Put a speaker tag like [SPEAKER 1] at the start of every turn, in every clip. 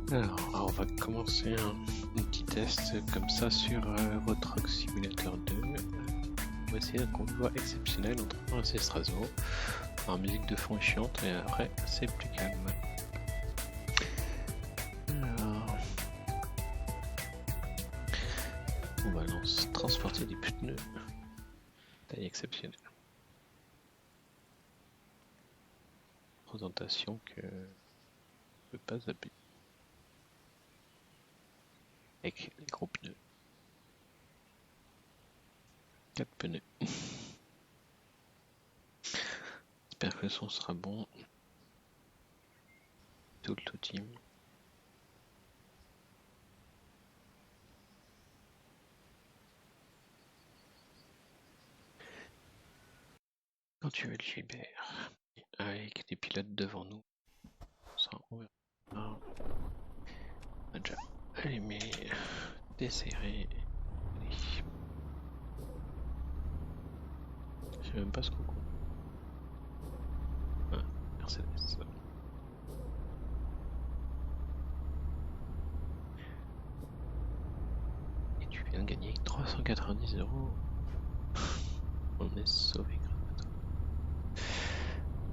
[SPEAKER 1] Alors, on va commencer un petit test comme ça sur Euro Truck Simulator 2. On va essayer un convoi exceptionnel entre Reims et Strasbourg. Alors, musique de fond est chiante et après c'est plus calme. Alors, on va transporter des pneus. Taille exceptionnelle. Présentation que je ne peux pas zapper. Avec les gros pneus. 4 pneus. J'espère que le son sera bon. Tout le team. Quand tu veux le Gilbert, avec des pilotes devant nous, ça on verra. On a déjà allumé, desserré. Je sais même pas ce qu'on compte. Ah, Mercedes. Et tu viens de gagner 390 €. On est sauvé grâce à toi.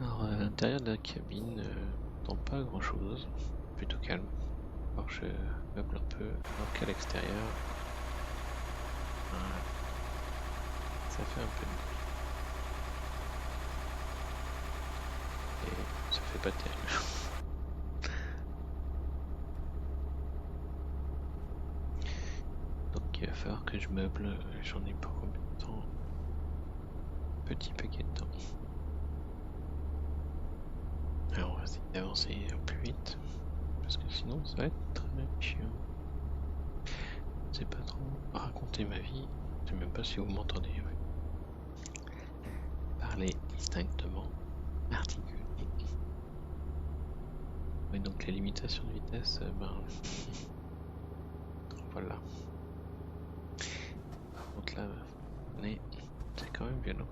[SPEAKER 1] Alors, à l'intérieur de la cabine, non pas grand chose, plutôt calme. Alors je meuble un peu, alors qu'à l'extérieur, ça fait un peu de bruit. Et ça fait pas terrible. Donc il va falloir que je meuble, j'en ai pour combien de temps? Petit paquet de temps. Alors on va essayer d'avancer au plus vite, parce que sinon ça va être très chiant. Je sais pas trop raconter ma vie, je sais même pas si vous m'entendez. Ouais. Parler distinctement, articuler. Oui, donc les limitations de vitesse, voilà. Par contre là, c'est quand même violent.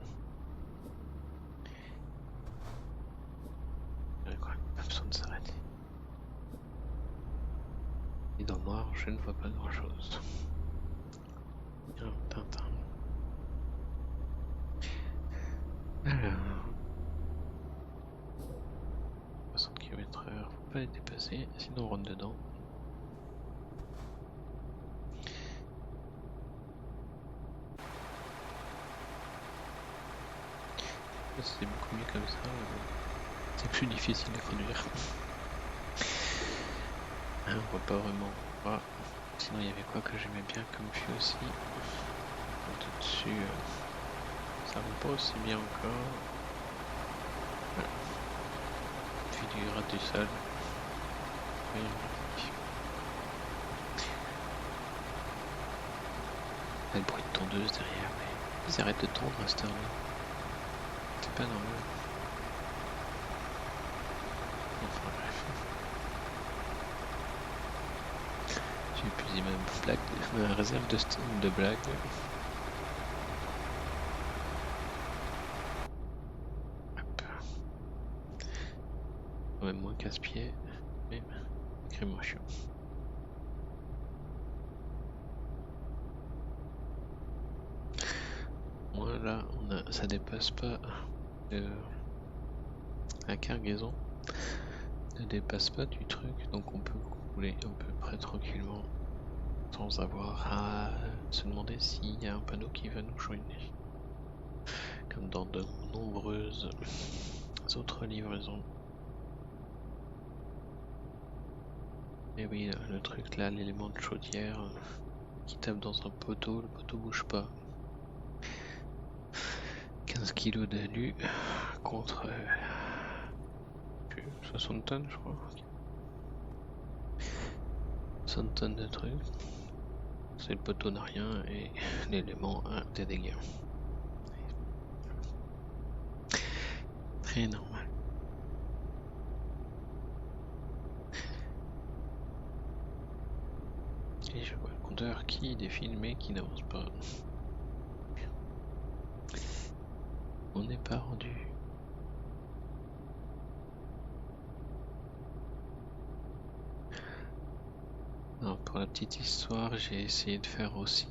[SPEAKER 1] Pas besoin de s'arrêter. Et dans le noir, je ne vois pas grand chose. Tintin. Alors, 60 km/h, faut pas les dépasser, sinon on rentre dedans. C'est beaucoup mieux comme ça, c'est plus difficile à conduire. On voit pas vraiment. Ah. Sinon il y avait quoi que j'aimais bien comme vue aussi. Au-dessus, ça roule pas aussi bien encore. Voilà. Puis du ras du sol. Oui, le bruit de tondeuse derrière, mais ils arrêtent de tondre à cette heure-là. C'est pas normal. Enfin bref. J'ai épuisé ma réserve de blagues. Hop. Quand même moins casse-pied, mais sacrément chiant. Moi là, ça dépasse pas la cargaison ne dépasse pas du truc, donc on peut rouler à peu près tranquillement sans avoir à se demander s'il y a un panneau qui va nous joindre, comme dans de nombreuses autres livraisons. Et oui, le truc là, l'élément de chaudière qui tape dans un poteau, le poteau bouge pas. 15 kg d'alu contre 60 tonnes, je crois. 60 tonnes de trucs. C'est le poteau n'a rien et l'élément a des dégâts. Très normal. Et je vois le compteur qui défile mais qui n'avance pas. On n'est pas rendu. Alors pour la petite histoire, j'ai essayé de faire aussi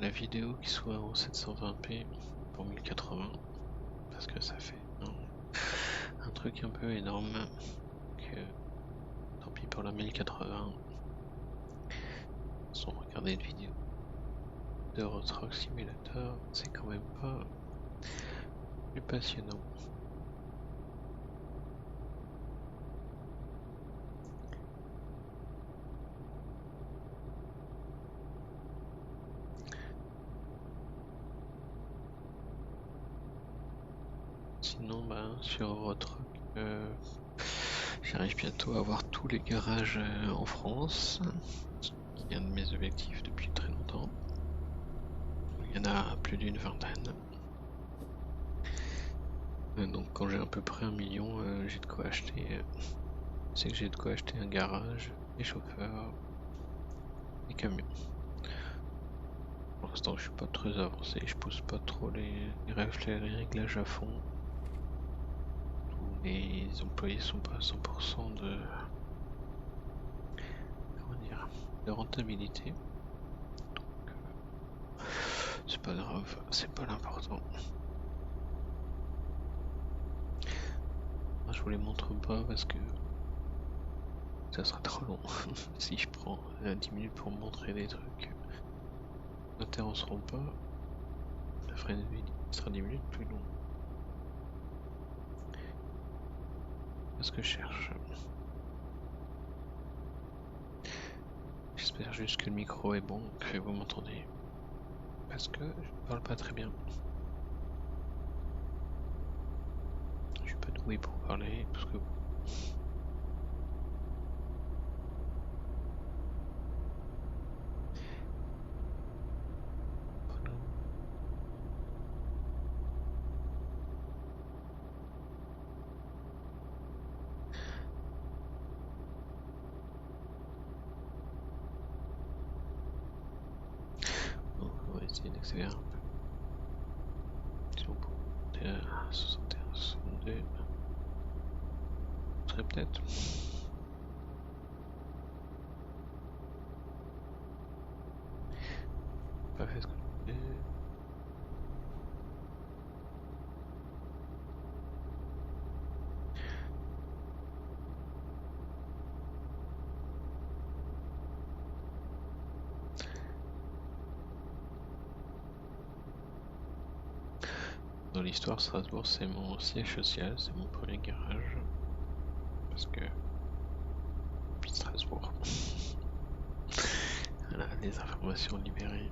[SPEAKER 1] la vidéo qui soit en 720p pour 1080 parce que ça fait un truc un peu énorme. Que, tant pis pour la 1080. Sans regarder une vidéo de Euro Truck Simulator, c'est quand même pas plus passionnant. Sinon, sur Euro Truck, j'arrive bientôt à avoir tous les garages en France, qui est un de mes objectifs depuis très longtemps. Il y en a plus d'une vingtaine. Donc quand j'ai à peu près 1 million, j'ai de quoi acheter. C'est que j'ai de quoi acheter un garage, des chauffeurs, des camions. Pour l'instant, je suis pas très avancé, je pousse pas trop les réglages à fond. Tous les employés sont pas à 100% de rentabilité. Donc c'est pas grave, c'est pas l'important. Je vous les montre pas parce que ça sera trop long. Si je prends 10 minutes pour montrer des trucs, n'intéresseront pas. Ça ferait une vidéo qui sera 10 minutes plus long. C'est ce que je cherche. J'espère juste que le micro est bon, que vous m'entendez. Parce que je parle pas très bien. Je suis pas doué pour parler, parce que... Bon, on va essayer d'accélérer un peu. Si on peut monter à 61, 62... Ce serait peut-être... Pas fait ce que je voulais. Dans l'histoire, Strasbourg, c'est mon siège social, c'est mon premier garage. Parce que... Puis Strasbourg. Voilà, les informations libérées.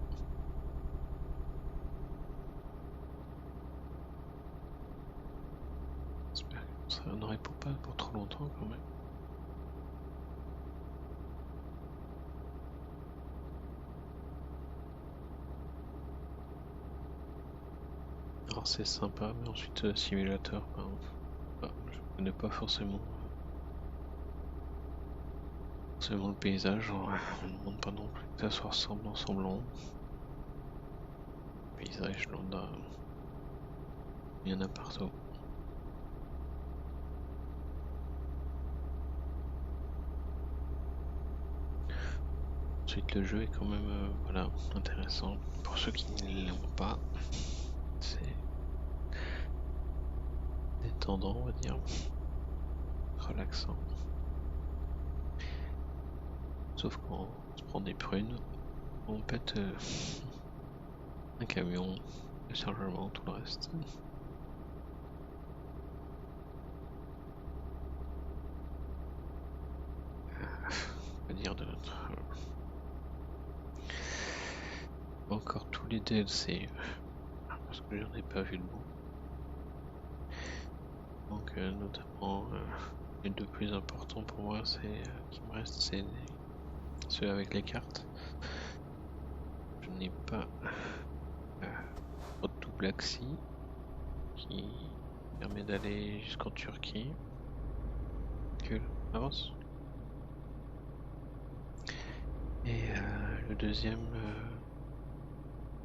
[SPEAKER 1] J'espère que ça ne répond pas pour trop longtemps quand même. Alors c'est sympa, mais ensuite simulateur, je connais pas forcément le paysage, on ne demande pas non plus que ça soit ressemblant. Paysage lambda, il y en a partout. Ensuite le jeu est quand même intéressant pour ceux qui ne l'ont pas. C'est détendant, on va dire, relaxant. Sauf quand on se prend des prunes, on pète un camion, le chargement, tout le reste. On va dire de notre... Encore tous les DLC, parce que j'en ai pas vu le bout. Donc notamment les deux plus importants pour moi, qui me restent, c'est ceux avec les cartes. Je n'ai pas Road to Black Sea qui permet d'aller jusqu'en Turquie. Avance. Et le deuxième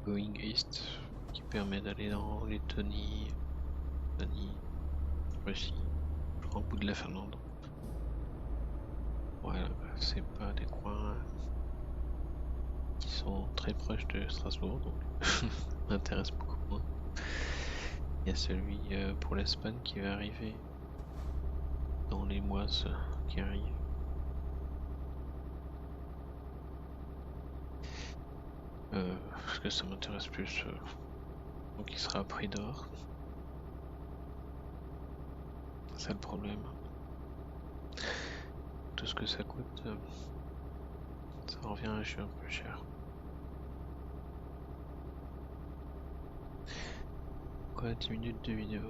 [SPEAKER 1] Going East qui permet d'aller dans Lettonie, Russie, je crois au bout de la Finlande. Voilà. c'est pas des coins qui sont très proches de Strasbourg, donc m'intéresse beaucoup moins. Il y a celui pour l'Espagne qui va arriver dans les mois qui arrivent. Parce que ça m'intéresse plus, donc il sera à prix d'or. C'est le problème. Tout ce que ça coûte, ça revient à un peu cher. Quoi, 10 minutes de vidéo.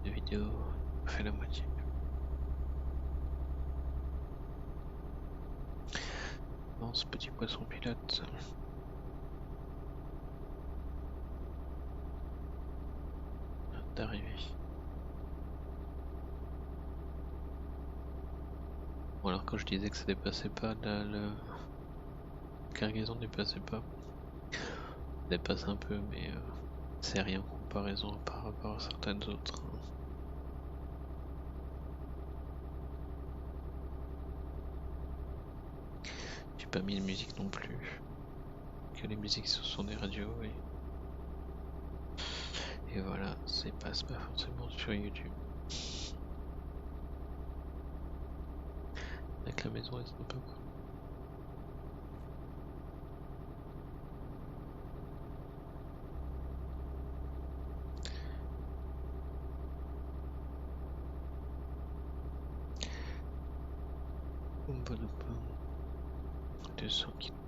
[SPEAKER 1] De vidéo, on fait la moitié. Non, ce petit poisson pilote. D'arriver. Bon, alors quand je disais que ça dépassait pas, là, la cargaison dépassait pas. Ça dépasse un peu, mais c'est rien en comparaison par rapport à certaines autres. J'ai pas mis de musique non plus. Que les musiques ce sont des radios et voilà, c'est pas forcément sur YouTube. Avec la maison est un peu quoi. Un bon pain. 200 km.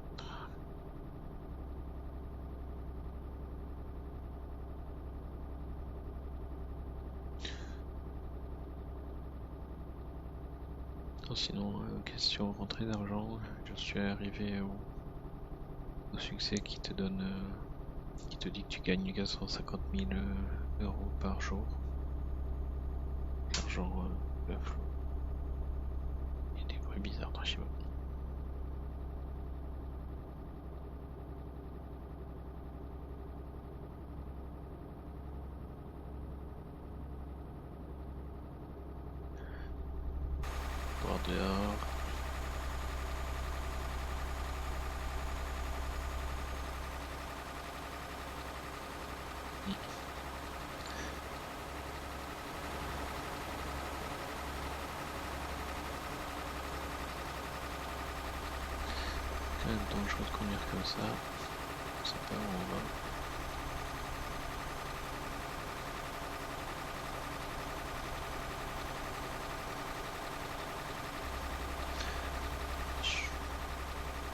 [SPEAKER 1] Sinon, question rentrée d'argent, je suis arrivé au succès qui te donne, qui te dit que tu gagnes 450 000 euros par jour. L'argent de flou. Il y a des bruits bizarres dans chez moi. Voir dehors. C'est quand même dangereux de conduire comme ça. Je sais pas où on va.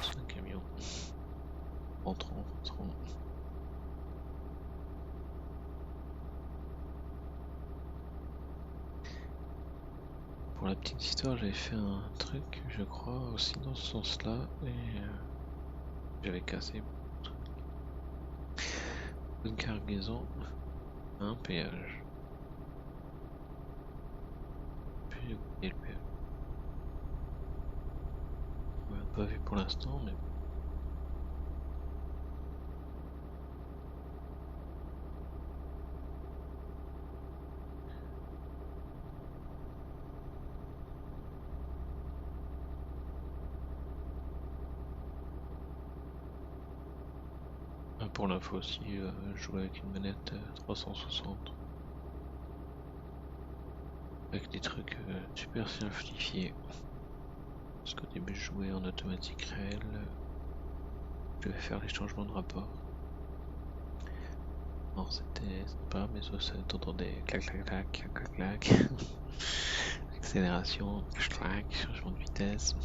[SPEAKER 1] C'est un camion. Rentrons. Pour la petite histoire, j'avais fait un truc, je crois, aussi dans ce sens-là, et j'avais cassé une cargaison à un péage. Puis j'ai oublié le péage. On l'a pas vu pour l'instant, mais pour l'info aussi, je jouais avec une manette 360 avec des trucs super simplifiés. Parce qu'au début je jouais en automatique réel, je devais faire les changements de rapport. Non, c'était pas, mais ça t'entendait clac clac clac clac clac. Accélération, clac, changement de vitesse.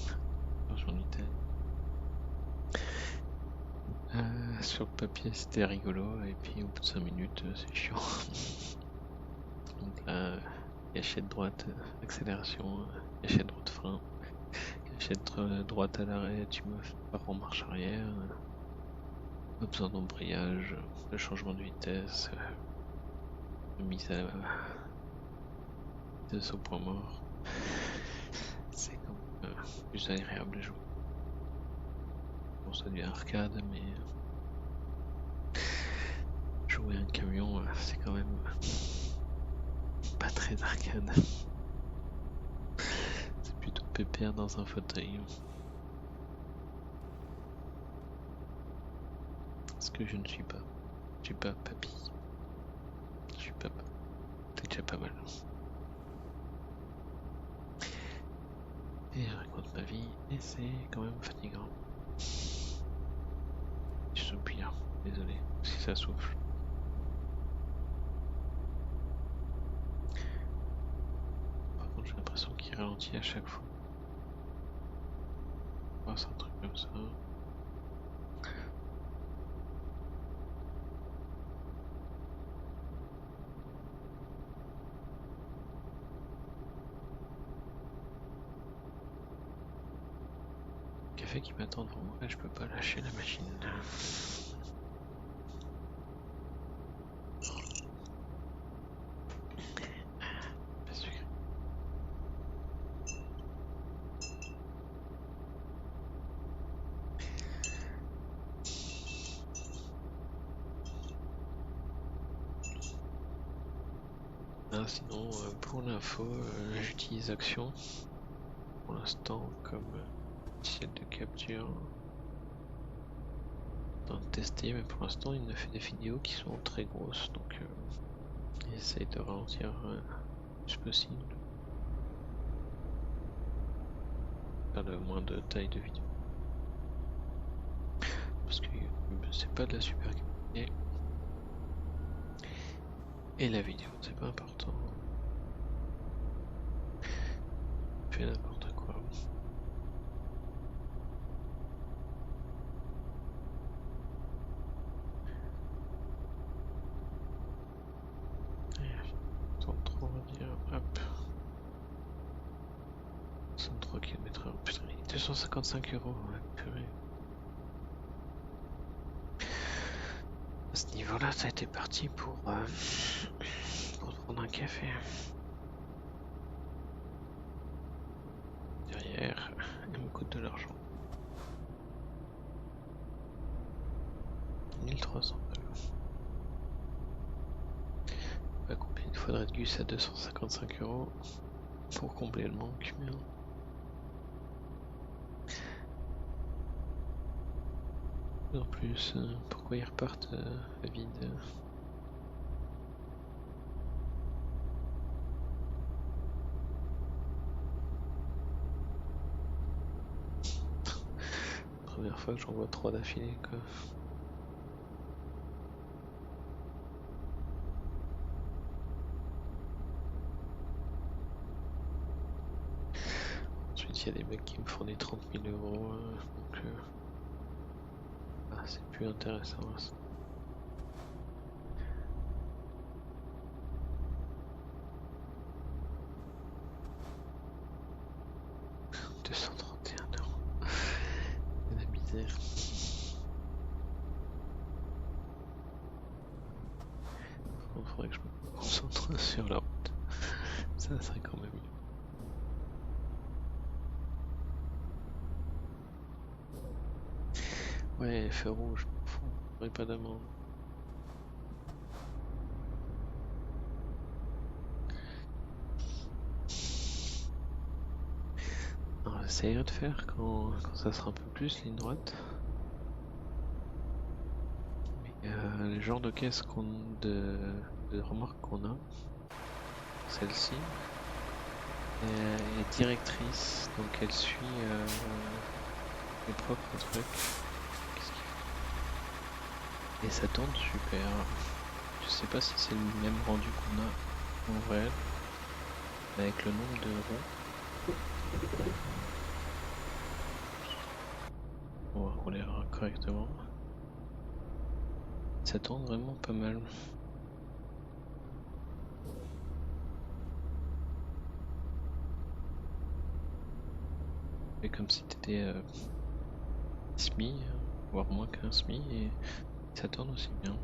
[SPEAKER 1] Sur le papier c'était rigolo et puis au bout de 5 minutes c'est chiant. Donc là, gâchette droite, accélération, gâchette droite frein, gâchette droite à l'arrêt, tu me pars en marche arrière, pas besoin d'embrayage, de changement de vitesse, mise à vitesse au point mort. C'est comme plus agréable à jouer. Bon, ça devient arcade, mais jouer un camion, c'est quand même Pas très arcade. C'est plutôt pépère dans un fauteuil. Ce que je ne suis pas. Je suis pas papy. Je suis papa. C'est déjà pas mal. Et je raconte ma vie et c'est quand même fatigant. Je soupire, désolé si ça souffle. Par contre j'ai l'impression qu'il ralentit à chaque fois. Oh, c'est un truc comme ça. Café qui m'attend devant moi, je peux pas lâcher la machine. Pas sucré. Ah, sinon, pour l'info, j'utilise Action pour l'instant comme logiciel de capture. Dans tester, mais pour l'instant il me fait des vidéos qui sont très grosses, donc j'essaye de ralentir le plus possible. Faire le moins de taille de vidéo. Parce que c'est pas de la super qualité. Et la vidéo, c'est pas important. Je fais n'importe quoi. Sans trop dire, hop. 63 km/h. Putain, 255 €, ouais, purée. À ce niveau-là, ça a été parti pour prendre un café. Derrière, il me coûte de l'argent. 1300 €. Pas combien il faudrait de gus à 255 € pour combler le manque. Mais... en plus, pourquoi ils repartent à vide? Première fois que j'en vois 3 d'affilée, quoi. Ensuite, il y a des mecs qui me font des 30 000 €, donc c'est plus intéressant. Ça. « 231 €. C'est la misère. Il faudrait que je me concentre sur la route. Ça serait quand même mieux. Ouais, feu rouge, je m'en fous, pas d'amende. J'essayerai de faire quand ça sera un peu plus ligne droite. Mais le genre de caisse de remorque qu'on a, celle-ci, est directrice, donc elle suit les propres trucs. Et ça tourne super. Je sais pas si c'est le même rendu qu'on a en vrai, avec le nombre de roues. On va rouler correctement. Ça tourne vraiment pas mal. Et comme si t'étais SMI, voire moins qu'un SMI, et ça tourne aussi bien.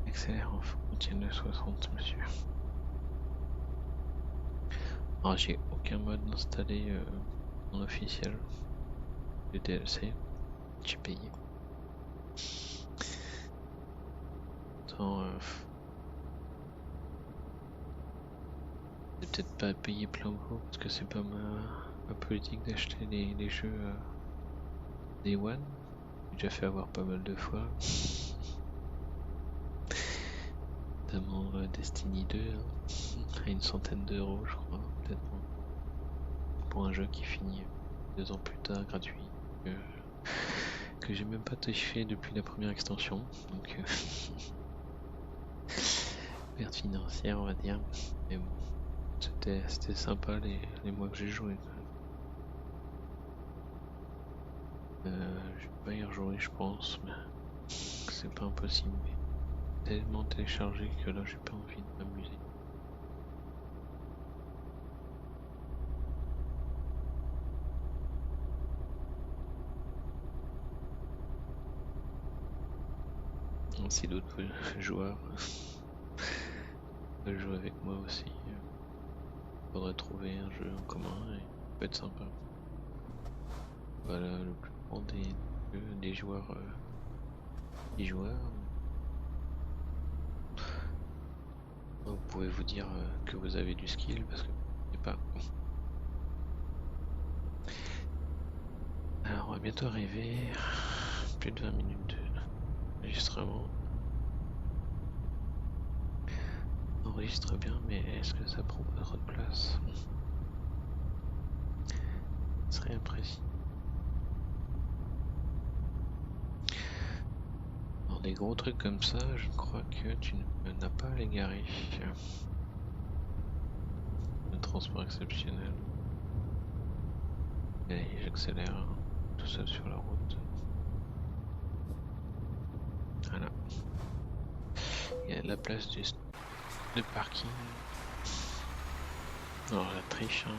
[SPEAKER 1] Accélère en frontière de 60, monsieur. Alors j'ai aucun mode installé en officiel. le DLC. J'ai payé. Attends, j'ai peut-être pas payé plein pot parce que c'est pas ma politique d'acheter les jeux Day One. J'ai déjà fait avoir pas mal de fois. Notamment Destiny 2 à une centaine d'euros je crois, peut-être pour un jeu qui finit 2 ans plus tard gratuit, que j'ai même pas touché depuis la première extension, donc perte financière on va dire, mais bon, c'était sympa les mois que j'ai joué. Je vais pas y rejouer je pense, mais c'est pas impossible. Tellement téléchargé que là j'ai pas envie de m'amuser. Si d'autres joueurs veulent jouer avec moi aussi, faudrait trouver un jeu en commun et ça peut être sympa. Voilà le plus grand des joueurs. Vous pouvez vous dire que vous avez du skill parce que je sais pas. Alors on va bientôt arriver. Plus de 20 minutes d'enregistrement. On enregistre bien, mais est-ce que ça prend pas trop de place? Ce serait imprécis. Alors des gros trucs comme ça, je crois que tu n'as pas à les garer. Un transport exceptionnel. Et j'accélère tout seul sur la route. Voilà. Il y a la place de parking. Alors la triche, hein.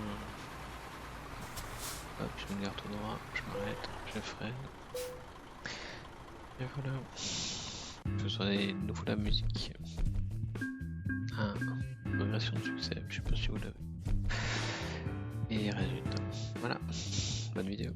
[SPEAKER 1] Hop, je me garde tout droit, je m'arrête, je freine. Et voilà. Ce sont nouveau la musique. Ah, progression de succès, je sais pas si vous l'avez. Et résultat. Voilà. Bonne vidéo.